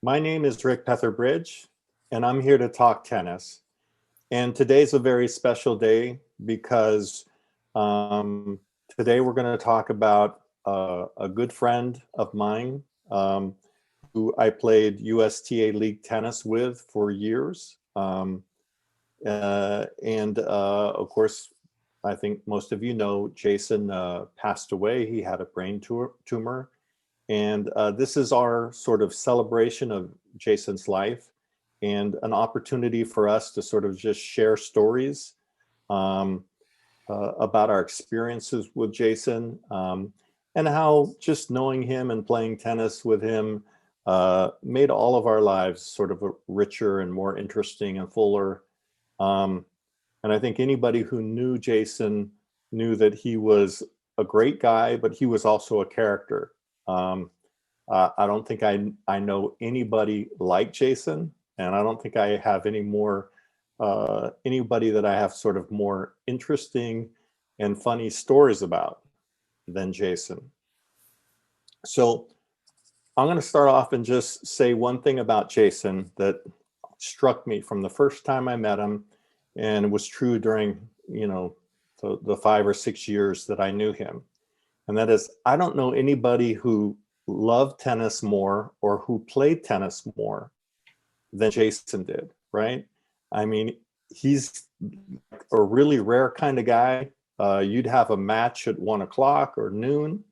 My name is Rick Petherbridge, and I'm here to talk tennis. And today's a very special day because um, today we're going to talk about a good friend of mine who I played USTA League tennis with for years. And of course, I think most of you know Jason passed away. He had a brain tumor. And this is our sort of celebration of Jason's life and an opportunity for us to sort of just share stories um, about our experiences with Jason and how just knowing him and playing tennis with him made all of our lives sort of richer and more interesting and fuller. Um, and I think anybody who knew Jason knew that he was a great guy, but he was also a character. Um, I don't think I know anybody like Jason, and I don't think I have any more anybody that I have sort of more interesting and funny stories about than Jason. So I'm going to start off and just say one thing about Jason that struck me from the first time I met him, and it was true during the 5 or 6 years that I knew him, and that is I don't know anybody who loved tennis more or who played tennis more than Jason did, right? I mean, he's a really rare kind of guy. You'd have a match at 1 o'clock or noon,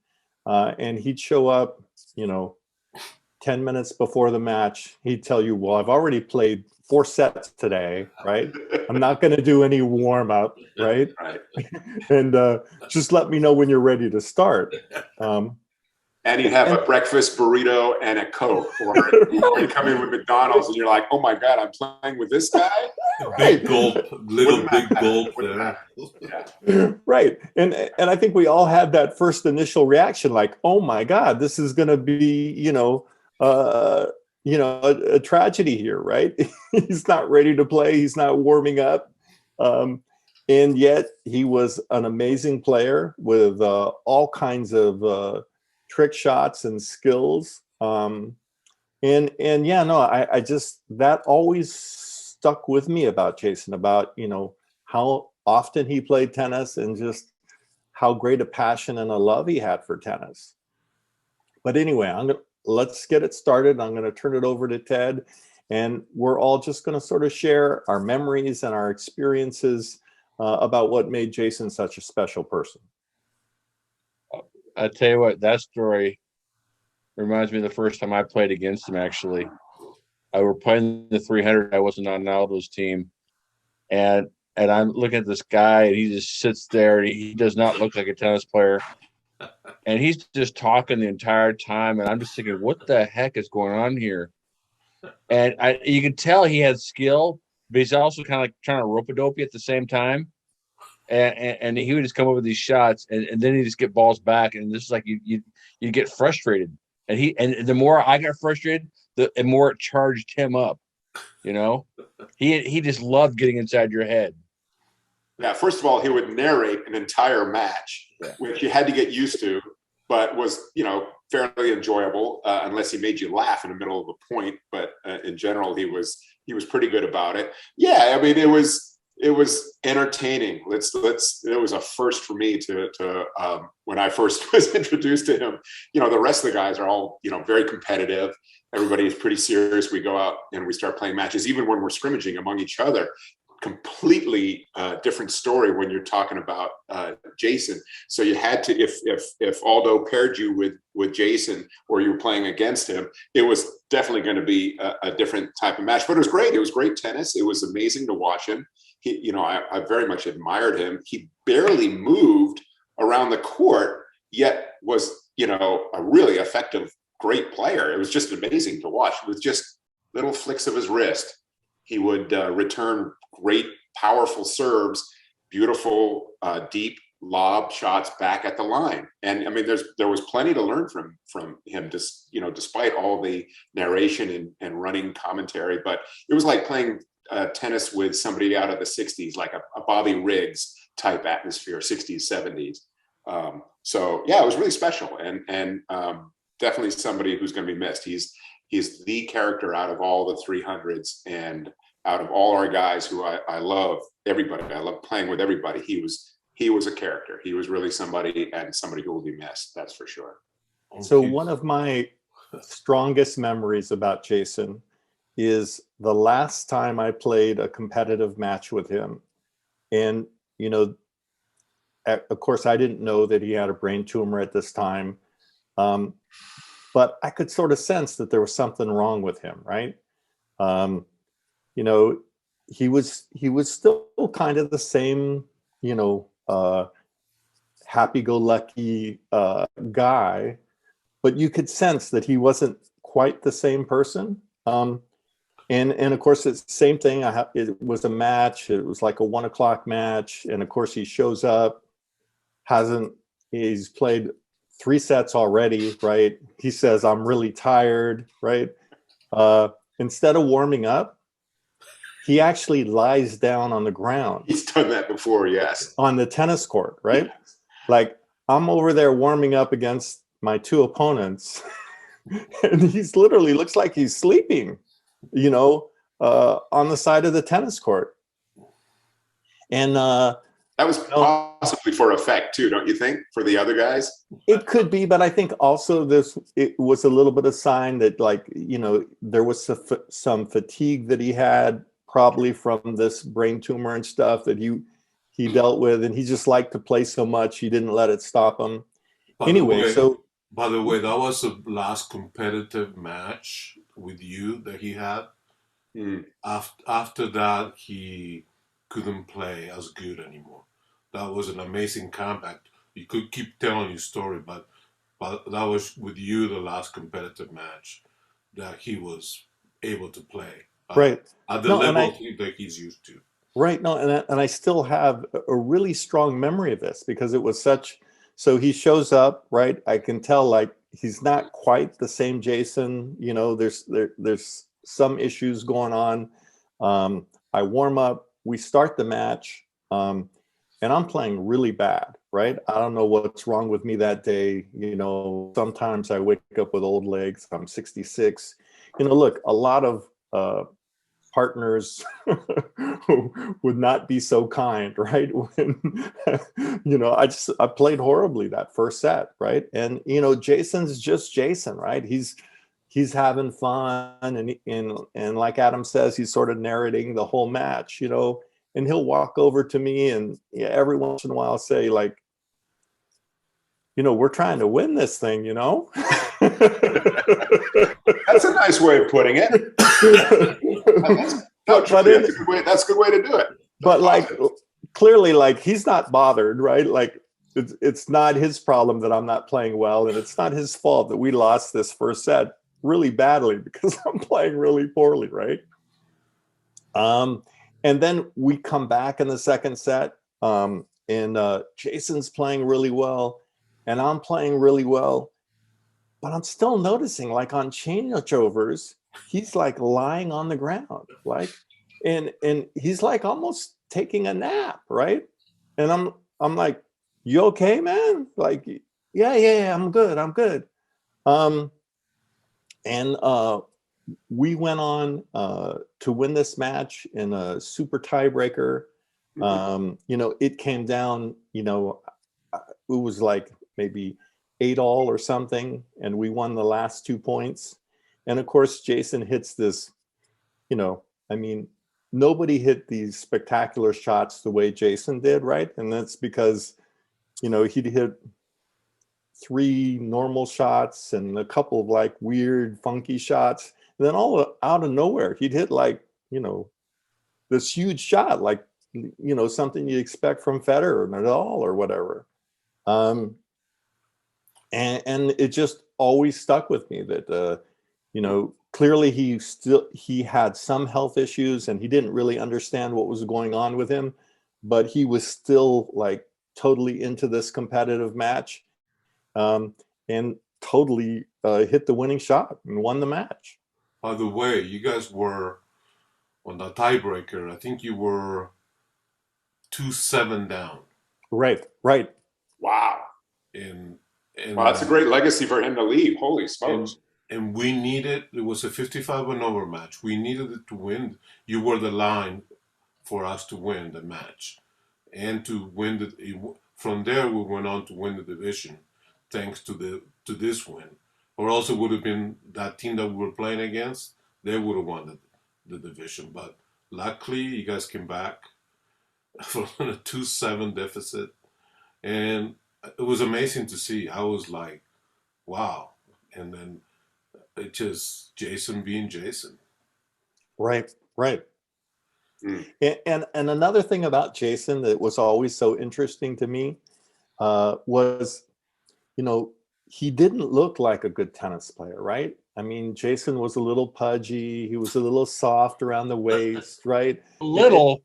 and he'd show up, you know, 10 minutes before the match. He'd tell you, well, I've already played 4 sets today, right? I'm not going to do any warm up, right? Right. And just let me know when you're ready to start. And you have And a breakfast burrito and a Coke, or you come in with McDonald's and you're like, oh my God, I'm playing with this guy? right. Big gulp, little big gulp there. Yeah. Right. And I think we all had that first initial reaction like, oh my God, this is going to be, uh, a tragedy here, right? He's not ready to play. He's not warming up. Um, and yet he was an amazing player with all kinds of trick shots and skills. And yeah, no, I just, that always stuck with me about Jason, about, how often he played tennis and just how great a passion and a love he had for tennis. But anyway, let's get it started. I'm going to turn it over to Ted, and we're all just going to sort of share our memories and our experiences about what made Jason such a special person. I tell you what, that story reminds me of the first time I played against him. Actually, I were playing the 300. I wasn't on Naldo's team, and I'm looking at this guy, and he just sits there, and he does not look like a tennis player, and he's just talking the entire time, and I'm just thinking, what the heck is going on here? And you can tell he had skill, but he's also kind of like trying to rope-a-dope you at the same time. And he would just come up with these shots, and then he just get balls back, and this is like you get frustrated, and the more I got frustrated, the more it charged him up. He just loved getting inside your head. Yeah, first of all, he would narrate an entire match, which you had to get used to, but was, fairly enjoyable, unless he made you laugh in the middle of a point. But in general, he was pretty good about it. Yeah, I mean, it was entertaining. It was a first for me to when I first was introduced to him. The rest of the guys are all, very competitive. Everybody is pretty serious. We go out and we start playing matches, even when we're scrimmaging among each other. Completely different story when you're talking about Jason. So you had to, if Aldo paired you with Jason, or you were playing against him, it was definitely going to be a different type of match. But it was great. It was great tennis. It was amazing to watch him. I very much admired him. He barely moved around the court, yet was, a really effective, great player. It was just amazing to watch with just little flicks of his wrist. He would return great, powerful serves, beautiful, deep lob shots back at the line. And I mean, there was plenty to learn from him, just, despite all the narration and running commentary. But it was like playing tennis with somebody out of the 60s, like a Bobby Riggs type atmosphere, 60s, 70s. So yeah, it was really special, and definitely somebody who's going to be missed. He's the character out of all the 300s, and out of all our guys who I love everybody. I love playing with everybody. He was a character. He was really somebody, and somebody who will be missed. That's for sure. So one of my strongest memories about Jason is the last time I played a competitive match with him. And, you know, of course, I didn't know that he had a brain tumor at this time. But I could sort of sense that there was something wrong with him, right? You know, he was still kind of the same, you know, happy-go-lucky guy, but you could sense that he wasn't quite the same person. And of course, it's the same thing. It was a match. It was like a 1 o'clock match, and of course, he shows up. He's played 3 sets already, right? He says, "I'm really tired," right? Instead of warming up, he actually lies down on the ground. He's done that before, yes. On the tennis court, right? Yes. Like, I'm over there warming up against my 2 opponents, and he's literally looks like he's sleeping, you know, on the side of the tennis court. And that was possibly for effect too, don't you think, for the other guys? It could be, but I think also it was a little bit of sign that, like, you know, there was some fatigue that he had, probably from this brain tumor and stuff that he dealt with, and he just liked to play so much he didn't let it stop him. By the way, that was the last competitive match with you that he had. After that, he couldn't play as good anymore. That was an amazing comeback. You could keep telling your story, but that was with you the last competitive match that he was able to play. Right. At the level that he's used to. Right. No, and I still have a really strong memory of this because it was such. So he shows up, right? I can tell, like, he's not quite the same Jason. You know, there's some issues going on. I warm up. We start the match, and I'm playing really bad, right? I don't know what's wrong with me that day. You know, sometimes I wake up with old legs. I'm 66. You know, look, a lot of partners would not be so kind, right? When, you know, I played horribly that first set, right? And, you know, Jason's just Jason, right? He's having fun, and like Adam says, he's sort of narrating the whole match, you know, and he'll walk over to me and every once in a while say, like, you know, we're trying to win this thing, you know? That's a nice way of putting it. That's a good way to do it. But like, clearly, like, he's not bothered, right? Like, it's not his problem that I'm not playing well, and it's not his fault that we lost this first set really badly because I'm playing really poorly, right? And then we come back in the second set, and Jason's playing really well, and I'm playing really well, but I'm still noticing, like, on changeovers, he's like lying on the ground, like, and he's like almost taking a nap, right? And I'm like, "You okay, man?" Like, yeah, I'm good. And we went on to win this match in a super tiebreaker. You know, it came down, you know, it was like maybe 8-all or something, and we won the last 2 points. And of course, Jason hits this, you know, I mean, nobody hit these spectacular shots the way Jason did, right? And that's because, you know, he'd hit 3 normal shots and a couple of like weird, funky shots. And then all out of nowhere, he'd hit, like, you know, this huge shot, like, you know, something you expect from Federer or Nadal or whatever. And it just always stuck with me that, you know, clearly he had some health issues and he didn't really understand what was going on with him, but he was still, like, totally into this competitive match, and totally hit the winning shot and won the match. By the way, you guys were on the tiebreaker. I think you were 2-7 down. Right. Wow. Wow, that's a great legacy for him to leave. Holy smokes. and we needed, it was a 55 and over match. We needed it to win. You were the line for us to win the match. And to win from there, we went on to win the division thanks to this win. Or else it would have been that team that we were playing against, they would have won the division. But luckily, you guys came back from a 2-7 deficit. And it was amazing to see. I was like, wow. And then it just Jason being Jason. Right, right. Mm. And another thing about Jason that was always so interesting to me was, you know, he didn't look like a good tennis player, right? I mean, Jason was a little pudgy. He was a little soft around the waist, right? Little.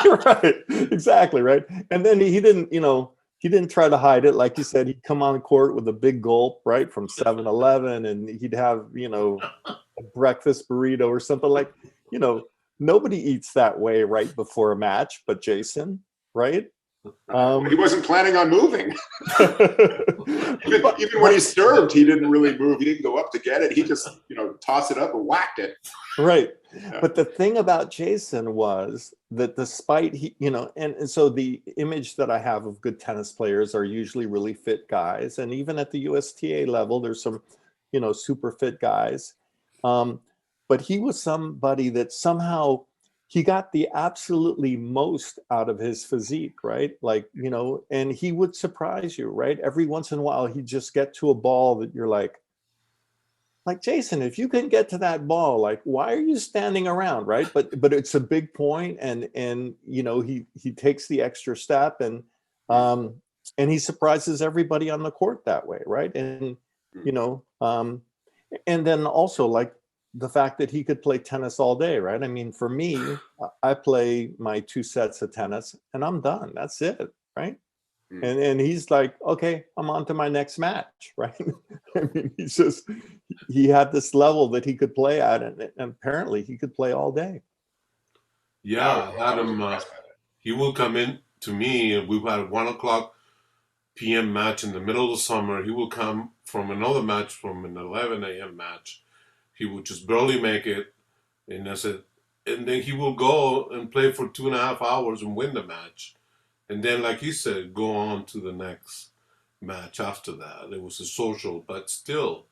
Right, exactly, right. And then he didn't, you know, he didn't try to hide it. Like you said, he'd come on the court with a big gulp, right, from 7-Eleven, and he'd have, you know, a breakfast burrito or something like, you know, nobody eats that way right before a match, but Jason, right? He wasn't planning on moving. But- even when he served, he didn't really move. He didn't go up to get it. He just, you know, tossed it up and whacked it. Right. Yeah. But the thing about Jason was that despite he, you know, and so the image that I have of good tennis players are usually really fit guys. And even at the USTA level, there's some, you know, super fit guys. But he was somebody that somehow he got the absolutely most out of his physique, right? Like, you know, and he would surprise you, right? Every once in a while, he'd just get to a ball that you're like, Jason, if you can get to that ball, like, why are you standing around, right? But it's a big point, and you know, he takes the extra step, and he surprises everybody on the court that way, right? And you know, and then also like the fact that he could play tennis all day, right? I mean, for me, I play my 2 sets of tennis and I'm done. That's it, right? And he's like, okay, I'm on to my next match, right? I mean, he had this level that he could play at, and apparently he could play all day. Yeah, I had him. He will come in to me, and we've had a 1 o'clock p.m. match in the middle of the summer. He will come from another match, from an 11 a.m. match. He would just barely make it, and I said, and then he will go and play for 2.5 hours and win the match, and then, like you said, go on to the next match after that. It was a social, but still,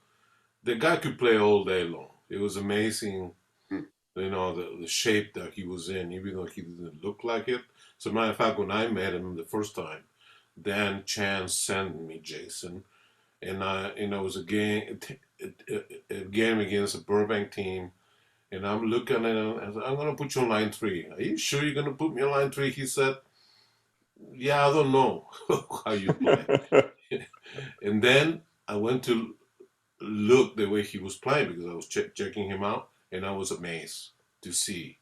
the guy could play all day long. It was amazing, you know, the shape that he was in, even though he didn't look like it. As a matter of fact, when I met him the first time, Dan Chan sent me Jason, and it was a game against a Burbank team, and I'm looking at him, and I'm gonna put you on line 3. Are you sure you're gonna put me on line 3? He said, yeah, I don't know how you play. And then I went to look the way he was playing, because I was checking him out, and I was amazed to see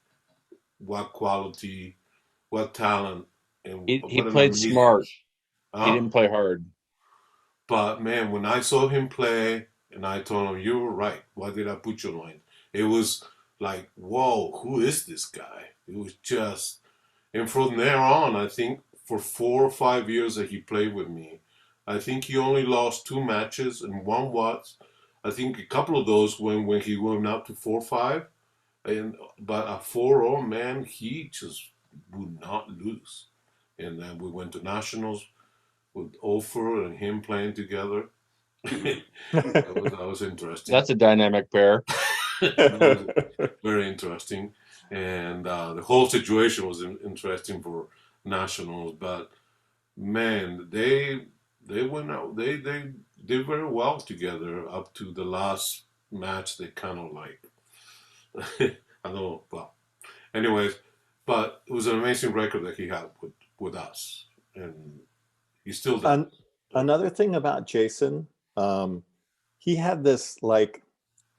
what quality, what talent, and He what an played amazing, smart. He didn't play hard. But man, when I saw him play, and I told him, you were right. Why did I put you on? It was like, whoa, who is this guy? It was just, and from there on, I think for 4 or 5 years that he played with me, I think he only lost 2 matches, and one was, I think a couple of those when he went up to 4-5, but at 4-0, man, he just would not lose. And then we went to nationals with Ofer and him playing together. that was interesting. That's a dynamic pair. Very interesting, and the whole situation was interesting for nationals. But man, they went out. They did very well together up to the last match. They kind of like I don't know. Well, anyways, but it was an amazing record that he had with us, and he still does. Another thing about Jason, he had this like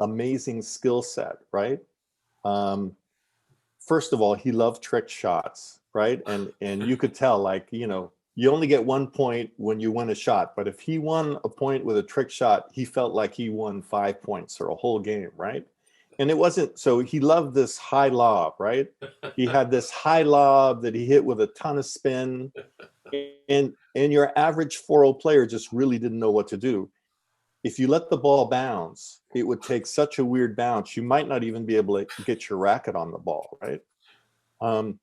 amazing skill set, right? First of all, he loved trick shots, right? And you could tell, like, you know, you only get 1 point when you win a shot, but if he won a point with a trick shot, he felt like he won 5 points or a whole game, right? And it wasn't, so he loved this high lob, right? He had this high lob that he hit with a ton of spin, and your average 4-0 player just really didn't know what to do. if you let the ball bounce, it would take such a weird bounce. You might not even be able to get your racket on the ball, right? And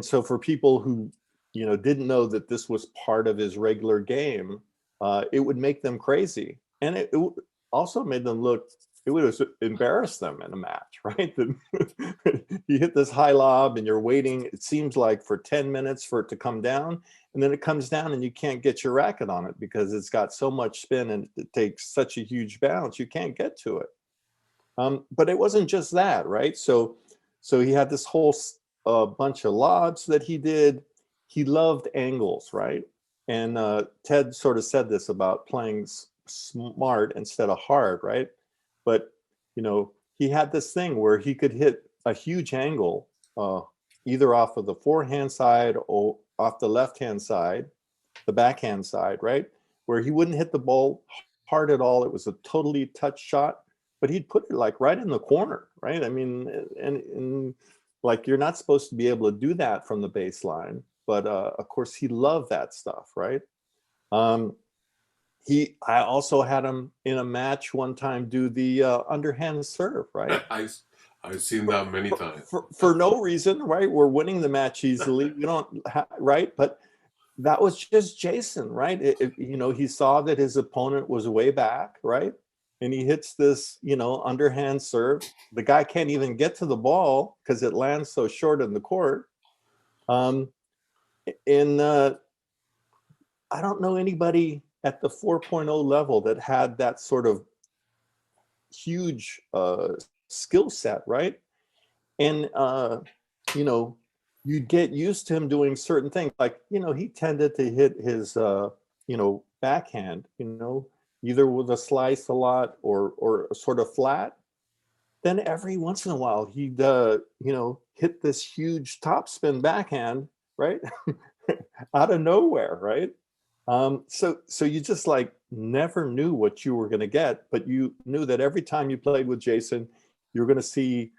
so for people who, didn't know that this was part of his regular game, it would make them crazy. And it also made them look, it would embarrass them in a match, right? You hit this high lob and you're waiting, it seems like for 10 minutes for it to come down. And then it comes down and you can't get your racket on it because it's got so much spin and it takes such a huge bounce, you can't get to it. But it wasn't just that, right? So he had this whole bunch of lobs that he did. He loved angles, right? And Ted sort of said this about playing smart instead of hard, right? But, he had this thing where he could hit a huge angle, either off of the forehand side or off the left-hand side, the backhand side, right? Where he wouldn't hit the ball hard at all. It was a totally touch shot, but he'd put it like right in the corner, right? I mean, and like you're not supposed to be able to do that from the baseline, but of course he loved that stuff, right? I also had him in a match one time do the underhand serve, right? I've seen that many times. For no reason, right? We're winning the match easily. We don't, right? But that was just Jason, right? He saw that his opponent was way back, right? And he hits this, underhand serve. The guy can't even get to the ball because it lands so short in the court. I don't know anybody at the 4.0 level that had that sort of huge skill set, right? And you'd get used to him doing certain things, like he tended to hit his backhand, either with a slice a lot or sort of flat. Then every once in a while he'd hit this huge topspin backhand, right? Out of nowhere, right? So you just like never knew what you were going to get, but you knew that every time you played with Jason, you're going to see,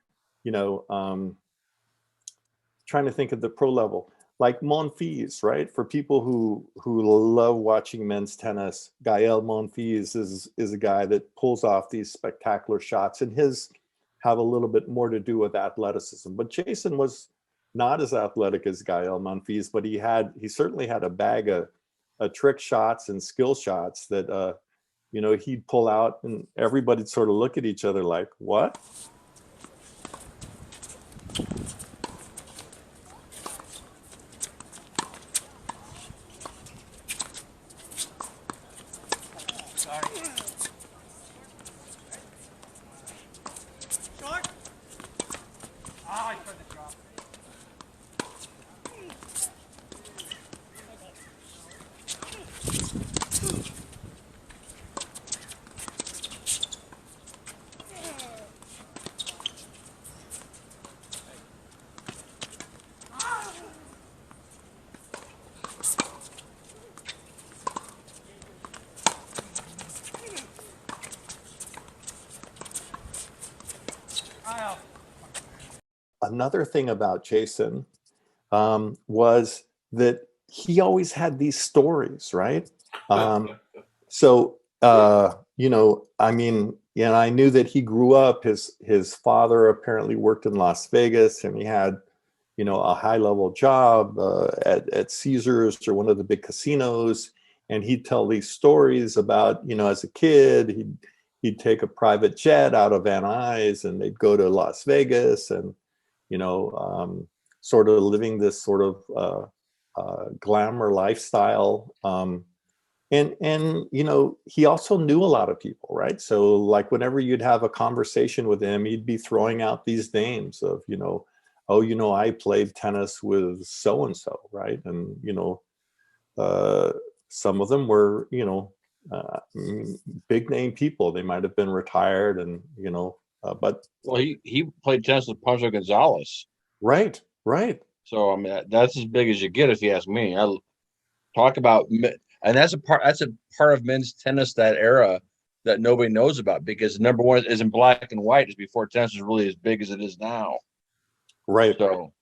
trying to think of the pro level, like Monfils, right? For people who love watching men's tennis, Gael Monfils is a guy that pulls off these spectacular shots, and his have a little bit more to do with athleticism. But Jason was not as athletic as Gael Monfils, but he certainly had a bag of trick shots and skill shots that he'd pull out, and everybody'd sort of look at each other like, what? Another thing about Jason was that he always had these stories, right? I mean, I knew that he grew up, his father apparently worked in Las Vegas, and he had, a high level job at Caesars or one of the big casinos. And he'd tell these stories about, as a kid, he'd take a private jet out of Van Nuys and they'd go to Las Vegas and, sort of living this sort of glamour lifestyle. And he also knew a lot of people, right? So like whenever you'd have a conversation with him, he'd be throwing out these names of, I played tennis with so-and-so, right? And, some of them were, big name people. They might've been retired and, but. Well, he played tennis with Pancho Gonzalez. Right. So, I mean, that's as big as you get, if you ask me. I talk about, and that's a part of men's tennis, that era, that nobody knows about, because number one is in black and white, is before tennis was really as big as it is now. Right. So,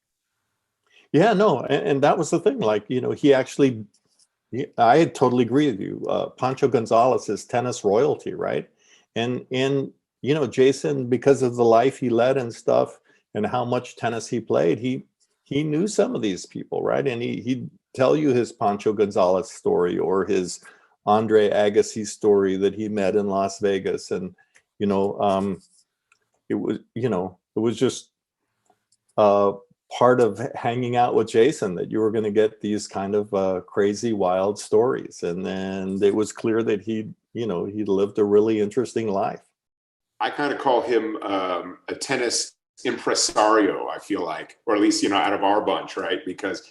yeah, no, and that was the thing. Like, he actually Yeah, I totally agree with you. Pancho Gonzalez is tennis royalty, right? And you know, Jason, because of the life he led and stuff, and how much tennis he played, he knew some of these people, right? And he'd tell you his Pancho Gonzalez story or his Andre Agassi story that he met in Las Vegas, and you know, it was just uh, part of hanging out with Jason that you were going to get these kind of crazy, wild stories. And then it was clear that he lived a really interesting life. I kind of call him a tennis impresario, I feel like, or at least, out of our bunch, right? Because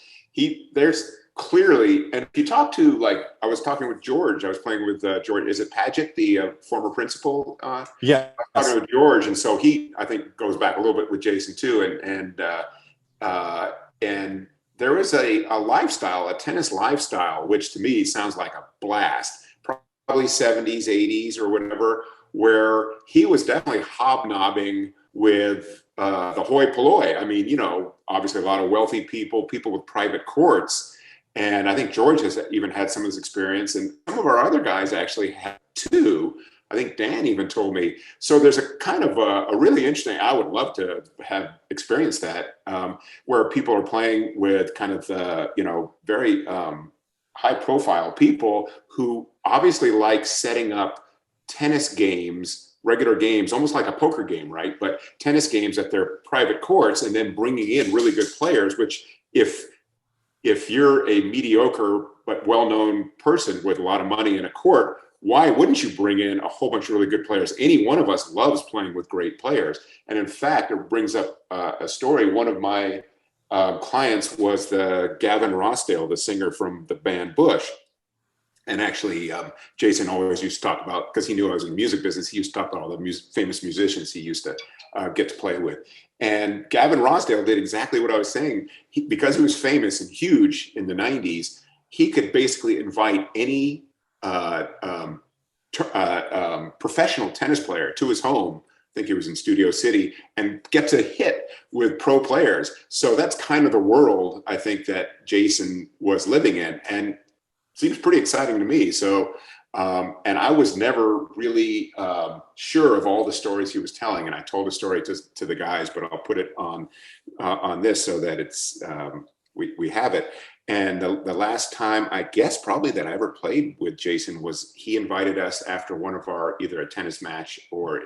there's clearly, and if you talk to, like, I was talking with George, I was playing with George, is it Paget, the former principal? Yeah. Talking with George. And so he, I think, goes back a little bit with Jason too. And there is a lifestyle, a tennis lifestyle, which to me sounds like a blast, probably 70s, 80s or whatever, where he was definitely hobnobbing with the hoi polloi. I mean, obviously a lot of wealthy people with private courts. And I think George has even had some of this experience, and some of our other guys actually have too. I think Dan even told me. So there's a kind of a really interesting, I would love to have experienced that, where people are playing with kind of very high profile people who obviously like setting up tennis games, regular games, almost like a poker game, right? But tennis games at their private courts, and then bringing in really good players, which if you're a mediocre but well-known person with a lot of money in a court, why wouldn't you bring in a whole bunch of really good players? Any one of us loves playing with great players. And in fact, it brings up a story. One of my clients was the Gavin Rossdale, the singer from the band Bush. And actually, Jason always used to talk about, because he knew I was in the music business, he used to talk about all the famous musicians he used to get to play with. And Gavin Rossdale did exactly what I was saying. Because he was famous and huge in the 90s, he could basically invite any professional tennis player to his home. I think he was in Studio City, and get to hit with pro players. So that's kind of the world I think that Jason was living in, and seems pretty exciting to me. So, and I was never really sure of all the stories he was telling. And I told a story to the guys, but I'll put it on this so that it's we have it. And the last time, I guess probably that I ever played with Jason was he invited us after one of our, either a tennis match or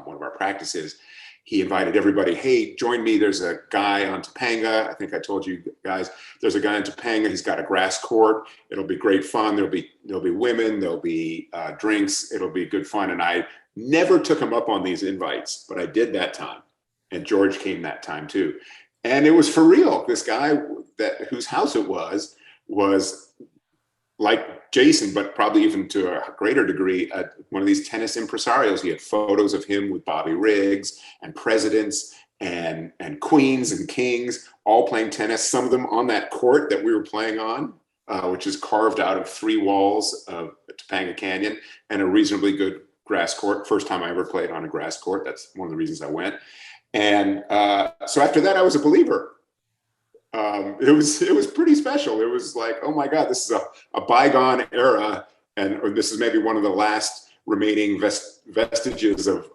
one of our practices. He invited everybody, hey, join me. There's a guy on Topanga. I think I told you guys, there's a guy on Topanga. He's got a grass court. It'll be great fun. There'll be women. There'll be drinks. It'll be good fun. And I never took him up on these invites, but I did that time. And George came that time too. And it was for real. This guy whose house it was like Jason, but probably even to a greater degree, one of these tennis impresarios. He had photos of him with Bobby Riggs and presidents and queens and kings all playing tennis, some of them on that court that we were playing on, which is carved out of 3 walls of Topanga Canyon and a reasonably good grass court. First time I ever played on a grass court. That's one of the reasons I went. And so after that, I was a believer. It was pretty special. It was like, oh my God, this is a bygone era, or this is maybe one of the last remaining vestiges of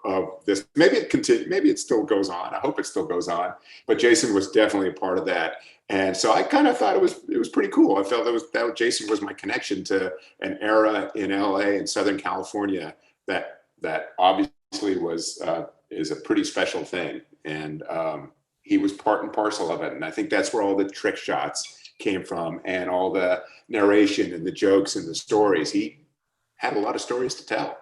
this. Maybe it continues. Maybe it still goes on. I hope it still goes on. But Jason was definitely a part of that, and so I kind of thought it was pretty cool. I felt that Jason was my connection to an era in LA and Southern California that obviously is a pretty special thing, and he was part and parcel of it. And I think that's where all the trick shots came from, and all the narration and the jokes and the stories. He had a lot of stories to tell.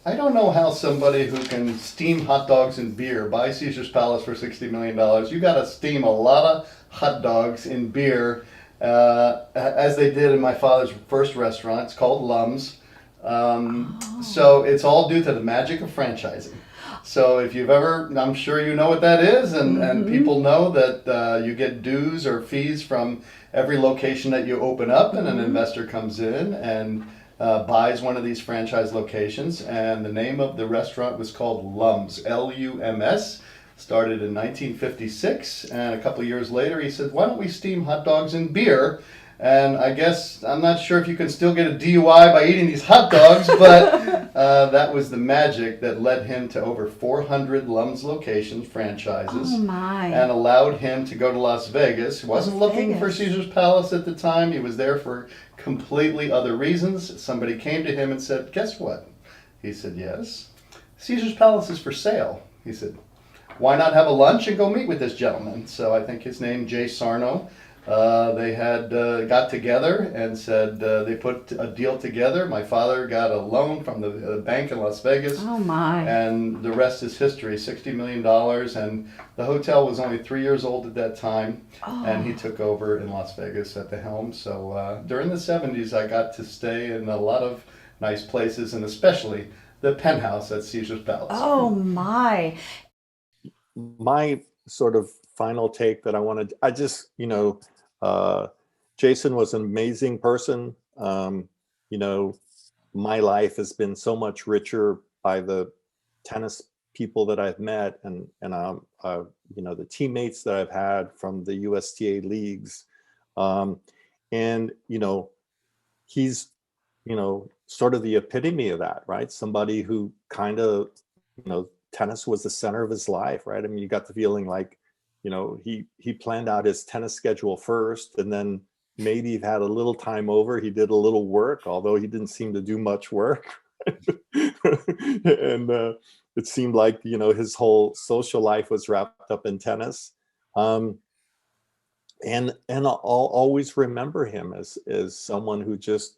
I don't know how somebody who can steam hot dogs and beer buy Caesar's Palace for $60 million. You got to steam a lot of hot dogs and beer, as they did in my father's first restaurant. It's called Lum's. So it's all due to the magic of franchising. So if you've ever, I'm sure you know what that is, and people know that you get dues or fees from every location that you open up, and an investor comes in and buys one of these franchise locations. And the name of the restaurant was called Lum's, L-U-M-S. Started in 1956, and a couple of years later he said, why don't we steam hot dogs and beer? And I guess I'm not sure if you can still get a DUI by eating these hot dogs, but that was the magic that led him to over 400 Lum's locations, franchises, Oh my. and allowed him to go to Las Vegas. He wasn't Las looking for Vegas. Caesar's Palace at the time. He was there for completely other reasons. Somebody came to him and said, "Guess what?" He said, "Yes. Caesar's Palace is for sale." He said, "Why not have a lunch and go meet with this gentleman?" So I think his name, Jay Sarno, they had got together and said they put a deal together. My father got a loan from the bank in Las Vegas. Oh my. And the rest is history, $60 million. And the hotel was only 3 years old at that time. Oh. And he took over in Las Vegas at the helm. So during the 70s, I got to stay in a lot of nice places, and especially the penthouse at Caesar's Palace. Oh my. My sort of final take that I just, Jason was an amazing person. My life has been so much richer by the tennis people that I've met and the teammates that I've had from the USTA leagues. He's, sort of the epitome of that, right? Somebody who kind of, tennis was the center of his life, right? I mean, you got the feeling like, he planned out his tennis schedule first, and then maybe he had a little time over. He did a little work, although he didn't seem to do much work. And it seemed like, his whole social life was wrapped up in tennis. And I'll always remember him as someone who just,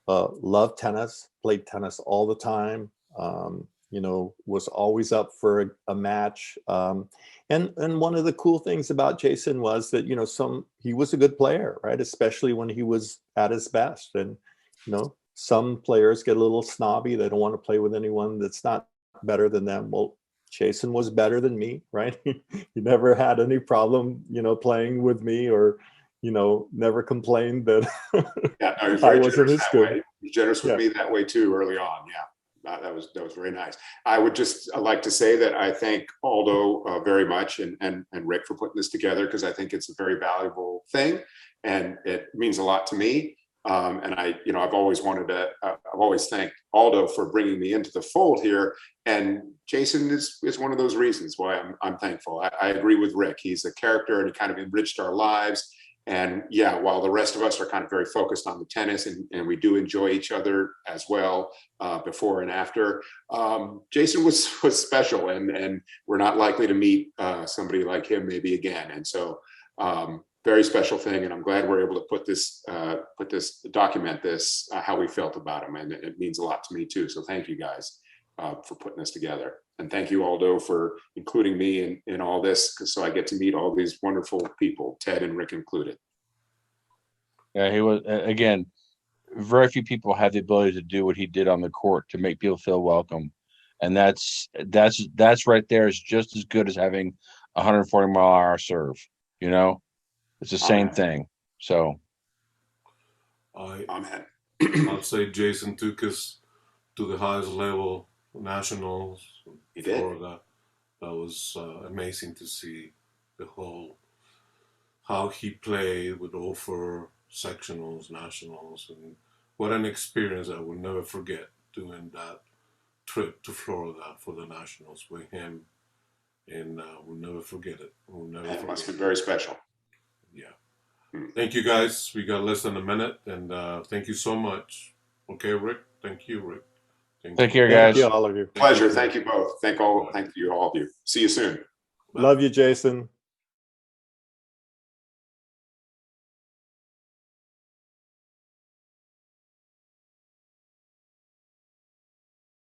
loved tennis, played tennis all the time. Was always up for a match. And one of the cool things about Jason was that, he was a good player, right? Especially when he was at his best. And, some players get a little snobby. They don't want to play with anyone that's not better than them. Well, Jason was better than me, right? He never had any problem, playing with me, or, never complained that Yeah, no, he was I very wasn't generous as that good. way. He was generous with Yeah. me that way too early on. Yeah. That was very nice. I would just like to say that I thank Aldo very much, and Rick for putting this together, because I think it's a very valuable thing, and it means a lot to me. And I've always thanked Aldo for bringing me into the fold here. And Jason is one of those reasons why I'm thankful. I agree with Rick. He's a character, and he kind of enriched our lives. And yeah, while the rest of us are kind of very focused on the tennis, and we do enjoy each other as well, before and after, Jason was special, and we're not likely to meet somebody like him maybe again. And so very special thing, and I'm glad we're able to document this, how we felt about him, and it means a lot to me too. So thank you guys for putting this together, and thank you, Aldo, for including me in all this, so I get to meet all these wonderful people, Ted and Rick included. Yeah, he was, again, very few people have the ability to do what he did on the court, to make people feel welcome, and that's right there is just as good as having 140-mile-an-hour serve. It's the same thing. So Amen. I'd say Jason took us to the highest level, nationals. He did. Florida. That was amazing to see how he played with all 4 sectionals, nationals, and what an experience I will never forget, doing that trip to Florida for the nationals with him, and we'll never forget it. It must be very special. Yeah. Thank you, guys. We got less than a minute, and thank you so much. Okay, Rick. Thank you, Rick. take care, Thank guys. you, all of you. Pleasure. Thank you both. Thank you, all of you. See you soon. Love you, Jason.